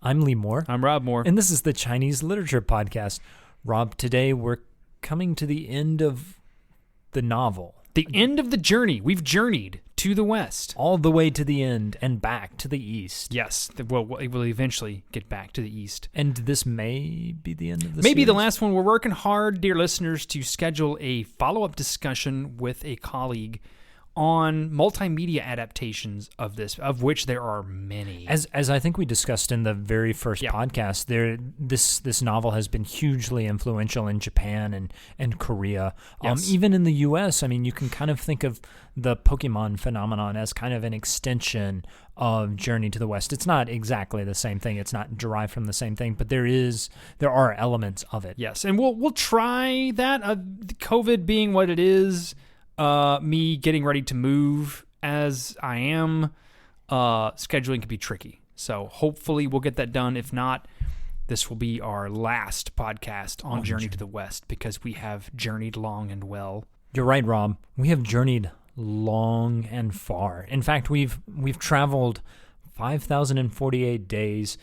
I'm Lee Moore. I'm Rob Moore. And this is the Chinese Literature Podcast. Rob, today we're coming to the end of the novel. The end of the journey. We've journeyed to the west. All the way to the end and back to the east. Yes. Well, we'll eventually get back to the east. And this may be the end of the Maybe series. the last one. We're working hard, dear listeners, to schedule a follow-up discussion with a colleague on multimedia adaptations of this, of which there are many. As I think we discussed in the very first podcast, this novel has been hugely influential in Japan and Korea. Yes. Even in the U.S., I mean, you can kind of think of the Pokemon phenomenon as kind of an extension of Journey to the West. It's not exactly the same thing. It's not derived from the same thing, but there are elements of it. Yes, and we'll try that. COVID being what it is. Me getting ready to move as I am, scheduling can be tricky. So hopefully we'll get that done. If not, this will be our last podcast on Journey to the West because we have journeyed long and well. You're right, Rob. We have journeyed long and far. In fact, we've traveled 5,048 days,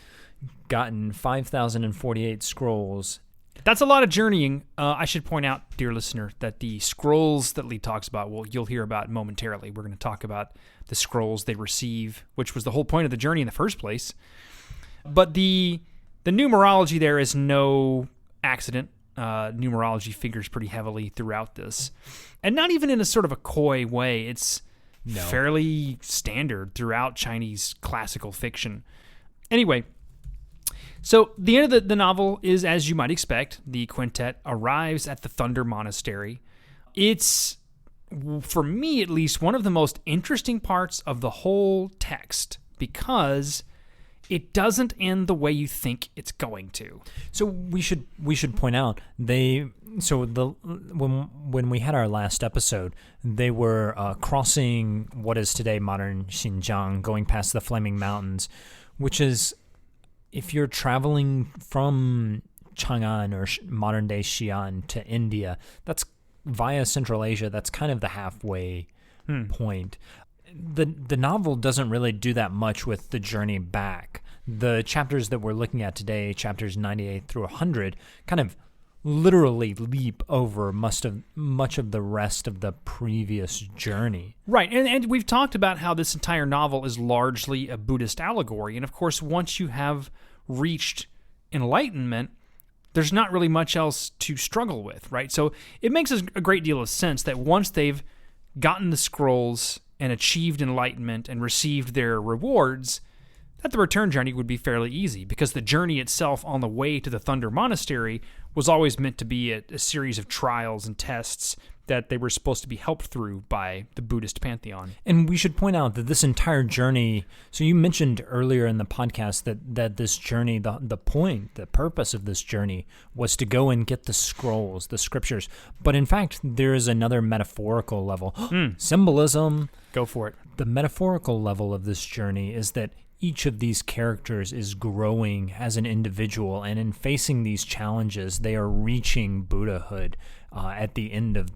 gotten 5,048 scrolls. That's a lot of journeying. I should point out, dear listener, that the scrolls that Lee talks about, well, you'll hear about momentarily. We're going to talk about the scrolls they receive, which was the whole point of the journey in the first place. But the numerology there is no accident. Numerology figures pretty heavily throughout this. And not even in a sort of a coy way. It's fairly standard throughout Chinese classical fiction. Anyway, so the end of the novel is, as you might expect, the quintet arrives at the Thunder Monastery. It's, for me at least, one of the most interesting parts of the whole text because it doesn't end the way you think it's going to. So we should point out when we had our last episode, they were crossing what is today modern Xinjiang, going past the Flaming Mountains, which is, if you're traveling from Chang'an or modern-day Xi'an to India, that's via Central Asia. That's kind of the halfway point. The novel doesn't really do that much with the journey back. The chapters that we're looking at today, chapters 98 through 100, kind of literally leap over much of the rest of the previous journey. Right, and we've talked about how this entire novel is largely a Buddhist allegory, and of course, once you have reached enlightenment, there's not really much else to struggle with, right? So it makes a great deal of sense that once they've gotten the scrolls and achieved enlightenment and received their rewards, that the return journey would be fairly easy, because the journey itself on the way to the Thunder Monastery was always meant to be a series of trials and tests that they were supposed to be helped through by the Buddhist pantheon. And we should point out that this entire journey, so you mentioned earlier in the podcast that this journey, the purpose of this journey was to go and get the scrolls, the scriptures. But in fact, there is another metaphorical level. Symbolism. Go for it. The metaphorical level of this journey is that each of these characters is growing as an individual, and in facing these challenges, they are reaching Buddhahood at the end of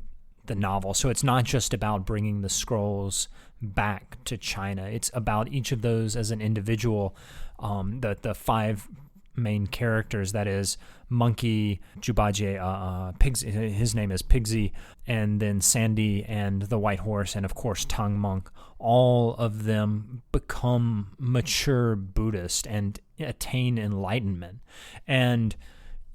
the novel. So it's not just about bringing the scrolls back to China. It's about each of those as an individual. The five main characters, that is Monkey, Jubaji, Pigsy, his name is Pigsy, and then Sandy and the White Horse, and of course Tang Monk. All of them become mature Buddhist and attain enlightenment. And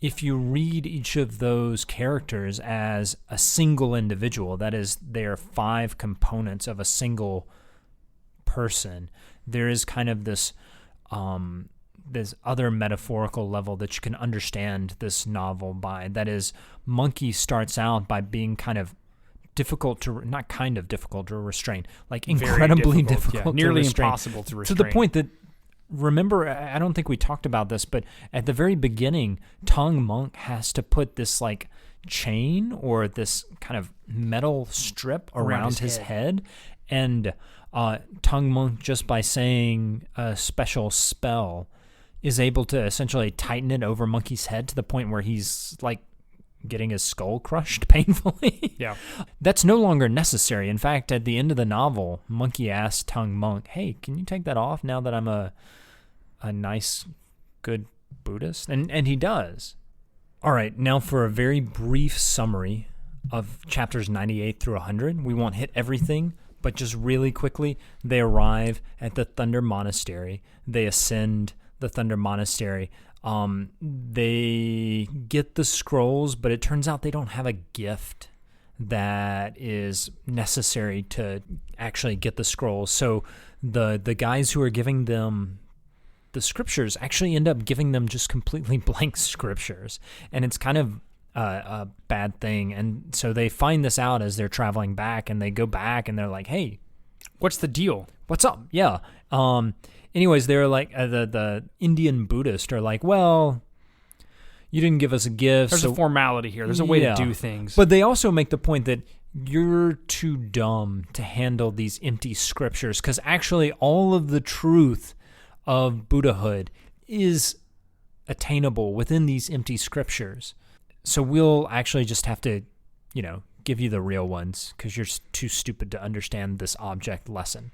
if you read each of those characters as a single individual, that is, they are five components of a single person, there is kind of this other metaphorical level that you can understand this novel by. That is, Monkey starts out by being kind of difficult to restrain, like incredibly difficult nearly to restrain. Impossible to restrain. To the point that, remember, I don't think we talked about this, but at the very beginning, Tang Monk has to put this like chain or this kind of metal strip around his head. And Tang Monk, just by saying a special spell, is able to essentially tighten it over Monkey's head to the point where he's like getting his skull crushed painfully. Yeah. That's no longer necessary. In fact, at the end of the novel, Monkey asks Tang Monk, "Hey, can you take that off now that I'm a nice good Buddhist? And he does. All right, now for a very brief summary of chapters 98 through 100. We won't hit everything, but just really quickly, they arrive at the Thunder Monastery. They ascend the Thunder Monastery. They get the scrolls, but it turns out they don't have a gift that is necessary to actually get the scrolls. So the guys who are giving them the scriptures actually end up giving them just completely blank scriptures. And it's kind of a bad thing. And so they find this out as they're traveling back, and they go back and they're like, hey, what's the deal? What's up? Yeah. Anyways, they're like, the Indian Buddhists are like, well, you didn't give us a gift. There's a formality here. There's a way to do things. But they also make the point that you're too dumb to handle these empty scriptures, because actually all of the truth of Buddhahood is attainable within these empty scriptures. So we'll actually just have to, give you the real ones because you're too stupid to understand this object lesson.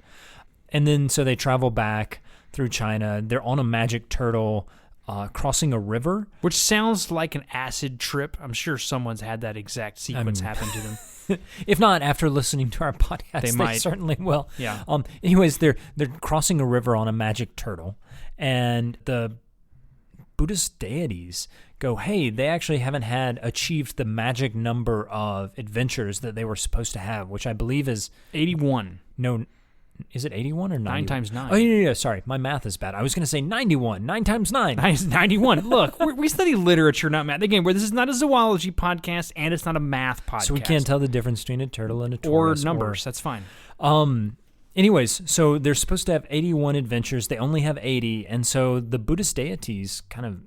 And then so they travel back through China. They're on a magic turtle crossing a river. Which sounds like an acid trip. I'm sure someone's had that exact sequence happen to them. If not, after listening to our podcast, they might. Certainly will. Yeah. Anyways, they're crossing a river on a magic turtle, and the Buddhist deities go, hey, they actually haven't achieved the magic number of adventures that they were supposed to have, which I believe is 81. No, is it 81 or 90? 9 times 9. Oh, yeah, sorry. My math is bad. I was going to say 91. 9 times 9. 91. Look, we study this is not a zoology podcast, and it's not a math podcast. So we can't tell the difference between a turtle and a tortoise. Or numbers. That's fine. Anyways, so they're supposed to have 81 adventures. They only have 80, and so the Buddhist deities kind of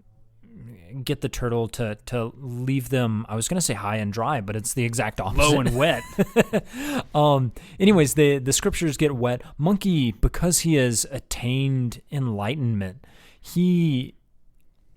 get the turtle to leave them, I was going to say high and dry, but it's the exact opposite. Low and wet. Anyways, the scriptures get wet. Monkey, because he has attained enlightenment, he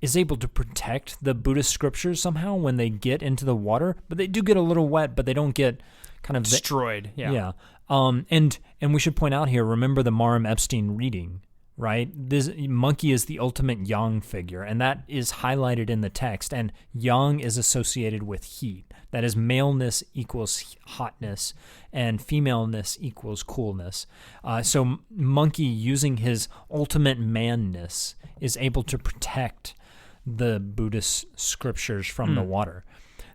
is able to protect the Buddhist scriptures somehow when they get into the water, but they do get a little wet, but they don't get kind of destroyed. Yeah. And we should point out here, remember the Marim Epstein reading, right? This monkey is the ultimate yang figure, and that is highlighted in the text. And yang is associated with heat. That is, maleness equals hotness, and femaleness equals coolness. So monkey, using his ultimate manness, is able to protect the Buddhist scriptures from the water.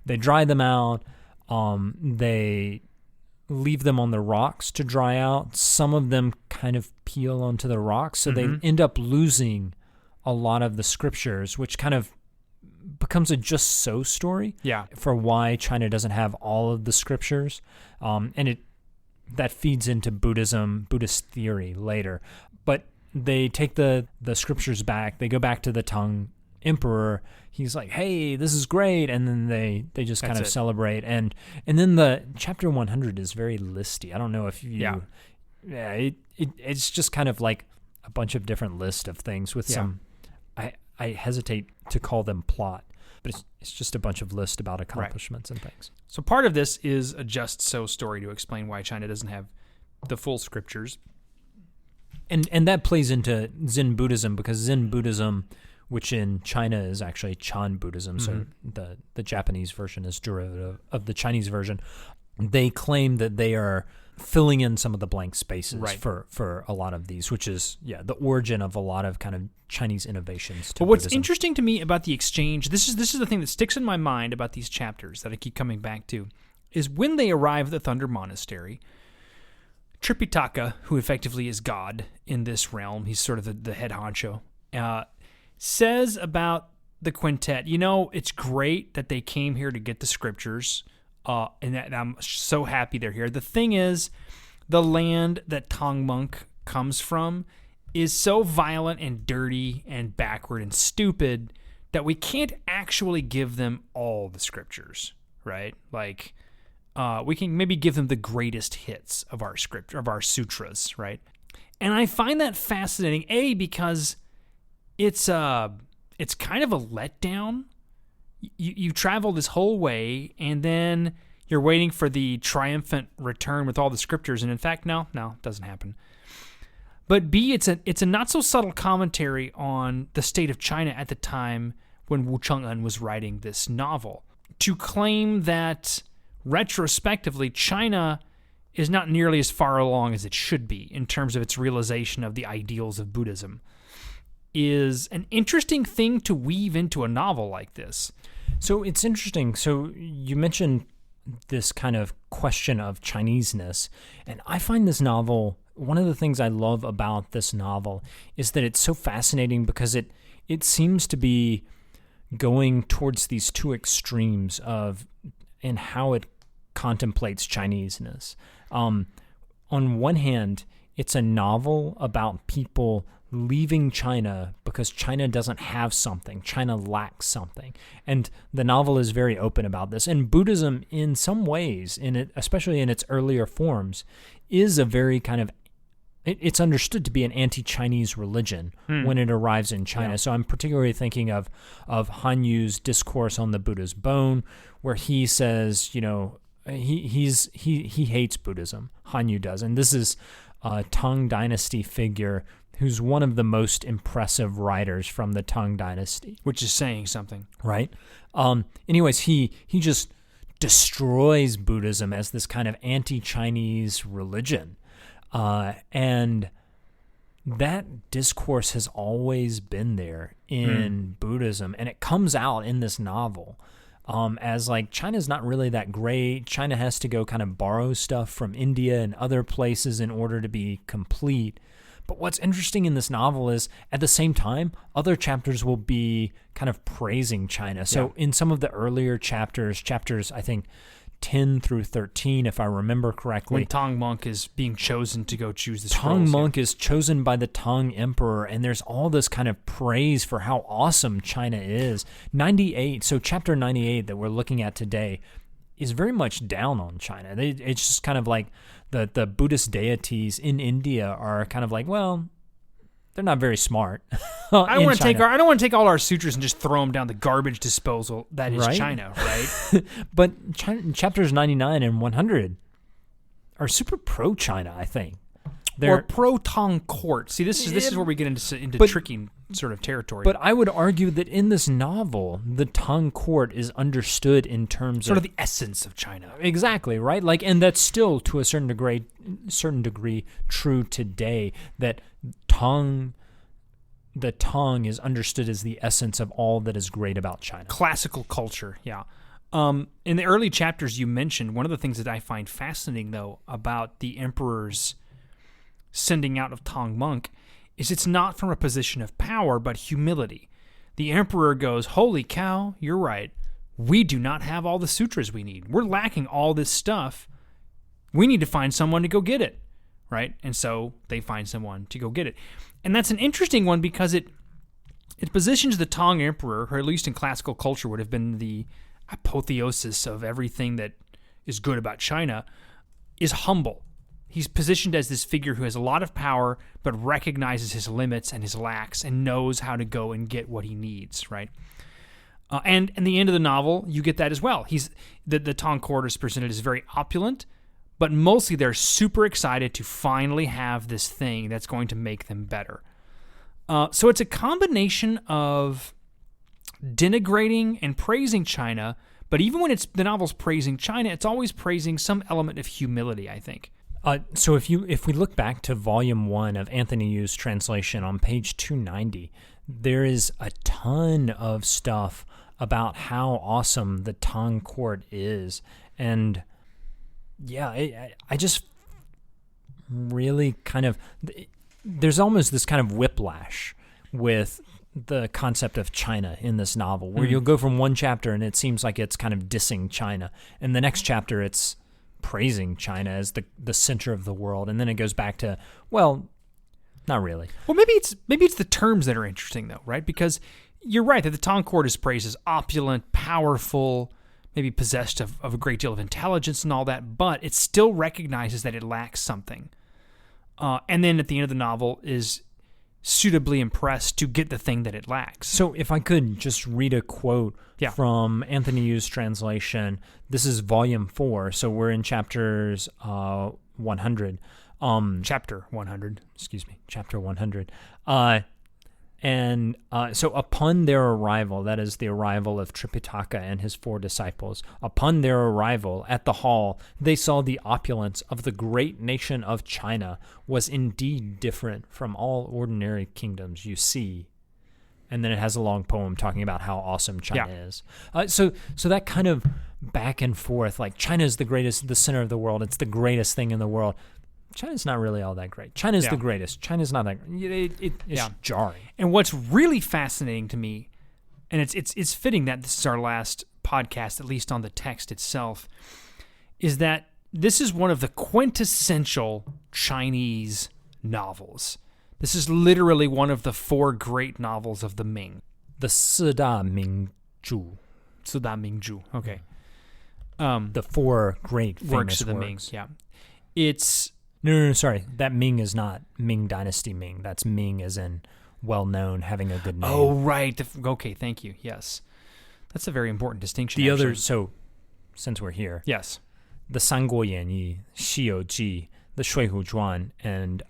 They dry them out. They leave them on the rocks to dry out. Some of them kind of peel onto the rocks, so they end up losing a lot of the scriptures, which kind of becomes a just so story for why China doesn't have all of the scriptures. And that feeds into Buddhist theory later. But they take the scriptures back. They go back to the Tang emperor. He's like, hey, this is great, and then they just kind of celebrate, and then the chapter 100 is very listy. I don't know if you it's just kind of like a bunch of different lists of things with some, I hesitate to call them plot, but it's just a bunch of lists about accomplishments and things. So part of this is a just so story to explain why China doesn't have the full scriptures, and that plays into Zen Buddhism, because Zen Buddhism, which in China is actually Chan Buddhism, so the Japanese version is derivative of the Chinese version. They claim that they are filling in some of the blank spaces for a lot of these, which is the origin of a lot of kind of Chinese innovations to But what's Buddhism. interesting to me about the exchange, this is the thing that sticks in my mind about these chapters that I keep coming back to, is when they arrive at the Thunder Monastery, Tripitaka, who effectively is God in this realm, he's sort of the head honcho, says about the quintet, it's great that they came here to get the scriptures, and I'm so happy they're here. The thing is, the land that Tang Monk comes from is so violent and dirty and backward and stupid that we can't actually give them all the scriptures, right? Like, we can maybe give them the greatest hits of our sutras, right? And I find that fascinating, because it's kind of a letdown. You travel this whole way, and then you're waiting for the triumphant return with all the scriptures, and in fact, no, it doesn't happen. But B, it's a not so subtle commentary on the state of China at the time when Wu Cheng'en was writing this novel. To claim that retrospectively China is not nearly as far along as it should be in terms of its realization of the ideals of Buddhism is an interesting thing to weave into a novel like this. So it's interesting. So you mentioned this kind of question of Chineseness, and I find this novel, one of the things I love about this novel is that it's so fascinating because it seems to be going towards these two extremes of and how it contemplates Chineseness. On one hand, it's a novel about people leaving China because China doesn't have something. China lacks something. And the novel is very open about this. And Buddhism, in some ways, especially in its earlier forms, is a very kind of, it's understood to be an anti-Chinese religion when it arrives in China. Yeah. So I'm particularly thinking of Han Yu's Discourse on the Buddha's Bone, where he says, he hates Buddhism. Han Yu does. And this is a Tang Dynasty figure who's one of the most impressive writers from the Tang Dynasty. Which is saying something. Right? Anyways, he just destroys Buddhism as this kind of anti-Chinese religion. And that discourse has always been there in Buddhism, and it comes out in this novel as like China's not really that great. China has to go kind of borrow stuff from India and other places in order to be complete. But what's interesting in this novel is, at the same time, other chapters will be kind of praising China. So in some of the earlier chapters, I think 10 through 13, if I remember correctly. When Tang Monk is being chosen to go choose the scrolls. Tang Monk is chosen by the Tang Emperor, and there's all this kind of praise for how awesome China is. 98, so chapter 98 that we're looking at today is very much down on China. It's just kind of like the Buddhist deities in India are kind of like, well, they're not very smart. I don't want to take all our sutras and just throw them down the garbage disposal that is China, right? But chapters 99 and 100 are super pro-China, I think. Or pro-Tang court. See, this is where we get into tricky sort of territory. But I would argue that in this novel, the Tang court is understood in terms of the essence of China. Exactly, right? Like, and that's still to a certain degree true today, that the Tang is understood as the essence of all that is great about China. Classical culture, yeah. In the early chapters you mentioned, one of the things that I find fascinating, though, about the emperor's sending out of Tang Monk is it's not from a position of power, but humility. The emperor goes, holy cow, you're right. We do not have all the sutras we need. We're lacking all this stuff. We need to find someone to go get it, right? And so they find someone to go get it. And that's an interesting one because it positions the Tang emperor, or at least in classical culture would have been the apotheosis of everything that is good about China, is humble. He's positioned as this figure who has a lot of power, but recognizes his limits and his lacks and knows how to go and get what he needs, right? And in the end of the novel, you get that as well. The Tang court is presented as very opulent, but mostly they're super excited to finally have this thing that's going to make them better. So it's a combination of denigrating and praising China, but even when the novel's praising China, it's always praising some element of humility, I think. So if we look back to Volume 1 of Anthony Yu's translation on page 290, there is a ton of stuff about how awesome the Tang court is. And yeah, I just really kind of, there's almost this kind of whiplash with the concept of China in this novel, where you'll go from one chapter and it seems like it's kind of dissing China, and the next chapter it's praising China as the center of the world, and then it goes back to, well, not really. Well, maybe it's the terms that are interesting, though, right? Because you're right that the Tang court is praised as opulent, powerful, maybe possessed of a great deal of intelligence and all that, but it still recognizes that it lacks something. And then at the end of the novel is suitably impressed to get the thing that it lacks. So if I could just read a quote from Anthony Yu's translation. This is Volume 4, so we're in chapters 100. Chapter 100. Excuse me, chapter 100. So upon their arrival, that is the arrival of Tripitaka and his 4 disciples, upon their arrival at the hall, they saw the opulence of the great nation of China was indeed different from all ordinary kingdoms you see. And then it has a long poem talking about how awesome China is. So that kind of back and forth, like China is the greatest, the center of the world. It's the greatest thing in the world. China's not really all that great. China's the greatest. China's not that great. It's jarring. And what's really fascinating to me, and it's fitting that this is our last podcast, at least on the text itself, is that this is one of the quintessential Chinese novels. This is literally one of the 4 great novels of the Ming. The 四大名著. 四大名著. Okay. The 4 great famous works of the Ming. Yeah. It's... No, sorry. That Ming is not Ming Dynasty Ming. That's Ming as in well-known, having a good name. Oh, right. Okay, thank you. Yes. That's a very important distinction. The other, so since we're here. Yes. The 三国演义, 西游记, the 水浒传, and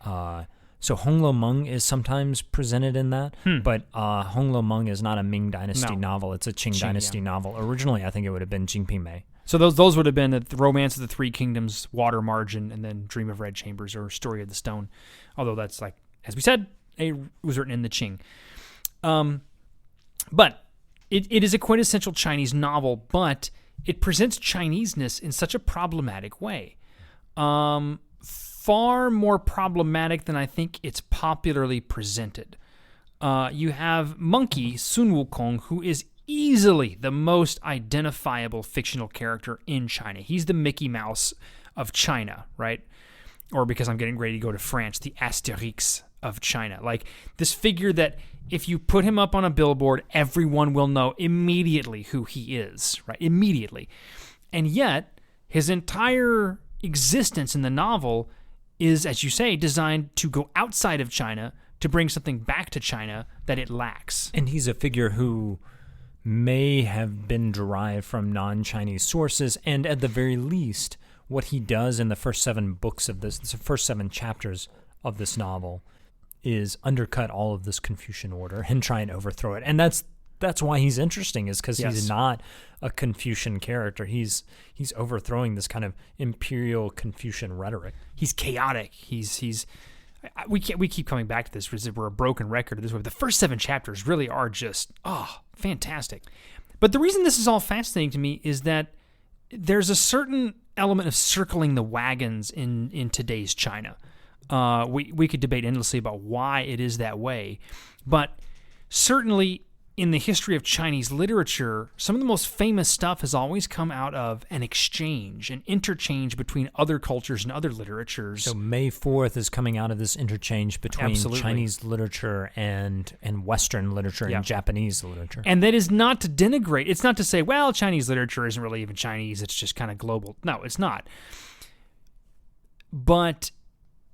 so Hong Lo Meng is sometimes presented in that, but Hong Lo Meng is not a Ming Dynasty novel. It's a Qing Dynasty novel. Originally, I think it would have been Jing Ping Mei. So those would have been the Romance of the Three Kingdoms, Water Margin, and then Dream of Red Chambers or Story of the Stone. Although that's, like, as we said, it was written in the Qing. But it is a quintessential Chinese novel, but it presents Chineseness in such a problematic way. Far more problematic than I think it's popularly presented. You have Monkey, Sun Wukong, who is easily the most identifiable fictional character in China. He's the Mickey Mouse of China, right? Or because I'm getting ready to go to France, the Asterix of China. Like this figure that if you put him up on a billboard, everyone will know immediately who he is, right? Immediately. And yet, his entire existence in the novel is, as you say, designed to go outside of China to bring something back to China that it lacks. And he's a figure who may have been derived from non-Chinese sources, and at the very least, what he does in the first 7 books of this, the first 7 chapters of this novel, is undercut all of this Confucian order and try and overthrow it. And that's why he's interesting, is because he's not a Confucian character. He's overthrowing this kind of imperial Confucian rhetoric. He's chaotic. We keep coming back to this because we're a broken record this way. The first 7 chapters really are just fantastic. But the reason this is all fascinating to me is that there's a certain element of circling the wagons in today's China. We could debate endlessly about why it is that way, but certainly in the history of Chinese literature, some of the most famous stuff has always come out of an exchange, an interchange between other cultures and other literatures. So May 4th is coming out of this interchange between Chinese literature and Western literature and Japanese literature. And that is not to denigrate. It's not to say, well, Chinese literature isn't really even Chinese. It's just kind of global. No, it's not. But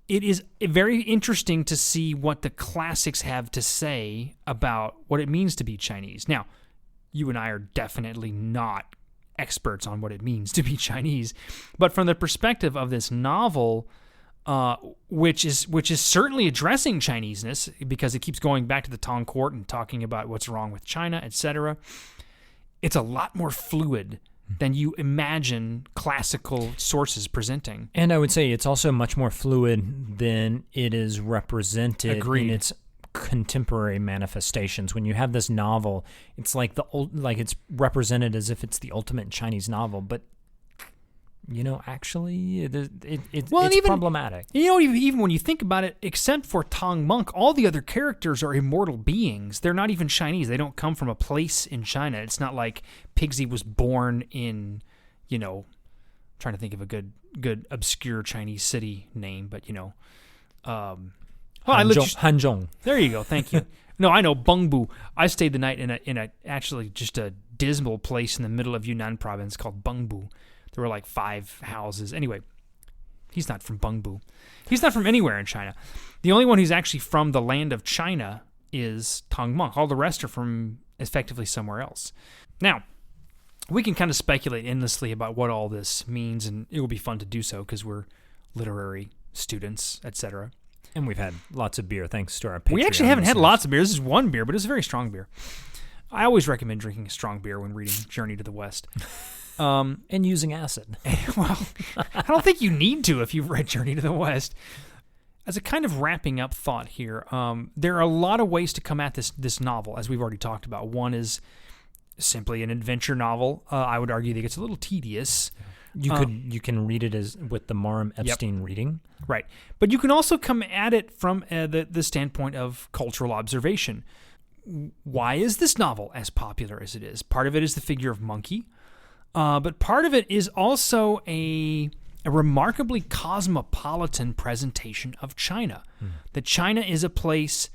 it is very interesting to see what the classics have to say about what it means to be Chinese. Now, you and I are definitely not experts on what it means to be Chinese, but from the perspective of this novel, which is certainly addressing Chineseness because it keeps going back to the Tang Court and talking about what's wrong with China, etc. It's a lot more fluid than you imagine classical sources presenting. And I would say it's also much more fluid than it is represented in its contemporary manifestations. When you have this novel, it's like it's represented as if it's the ultimate Chinese novel, but actually, it's problematic. Even when you think about it, except for Tang Monk, all the other characters are immortal beings. They're not even Chinese. They don't come from a place in China. It's not like Pigsy was born in, trying to think of a good obscure Chinese city name, but Hanzhong. There you go. Thank you. No, I know Bengbu. I stayed the night in a actually just a dismal place in the middle of Yunnan province called Bengbu. There were like 5 houses. Anyway, he's not from Bengbu. He's not from anywhere in China. The only one who's actually from the land of China is Tang Monk. All the rest are from effectively somewhere else. Now, we can kind of speculate endlessly about what all this means, and it will be fun to do so because we're literary students, etc. And we've had lots of beer thanks to our Patreon. We actually haven't had listeners. lots of beer. This is one beer, but it's a very strong beer. I always recommend drinking a strong beer when reading Journey to the West. And using acid. Well, I don't think you need to if you've read Journey to the West. As a kind of wrapping up thought here, there are a lot of ways to come at this novel, as we've already talked about. One is simply an adventure novel. I would argue that it gets a little tedious. You can read it as with the Marham Epstein reading. Right. But you can also come at it from the standpoint of cultural observation. Why is this novel as popular as it is? Part of it is the figure of Monkey, but part of it is also a remarkably cosmopolitan presentation of China. That China is a place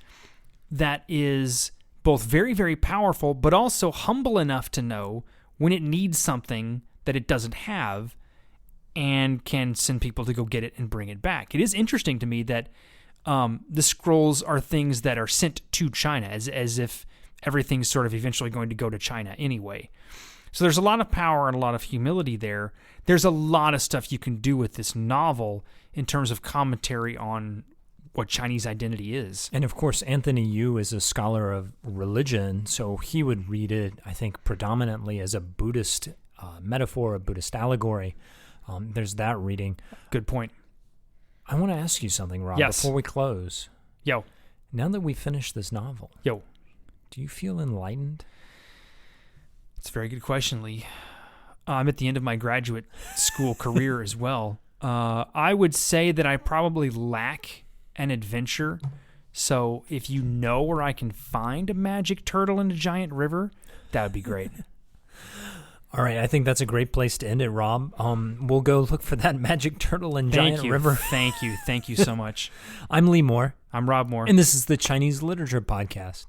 that is both very, very powerful, but also humble enough to know when it needs something that it doesn't have and can send people to go get it and bring it back. It is interesting to me that the scrolls are things that are sent to China as if everything's sort of eventually going to go to China anyway. So there's a lot of power and a lot of humility there. There's a lot of stuff you can do with this novel in terms of commentary on what Chinese identity is. And of course, Anthony Yu is a scholar of religion, so he would read it, I think, predominantly as a Buddhist metaphor, a Buddhist allegory. There's that reading. Good point. I want to ask you something, Rob, Yes. before we close. Yo. Now that we've finished this novel, Yo. do you feel enlightened? It's a very good question, Lee. I'm at the end of my graduate school career as well. I would say that I probably lack an adventure. So if you know where I can find a magic turtle in a giant river, that would be great. All right, I think that's a great place to end it, Rob. We'll go look for that magic turtle in giant river. Thank you so much. I'm Lee Moore. I'm Rob Moore. And this is the Chinese Literature Podcast.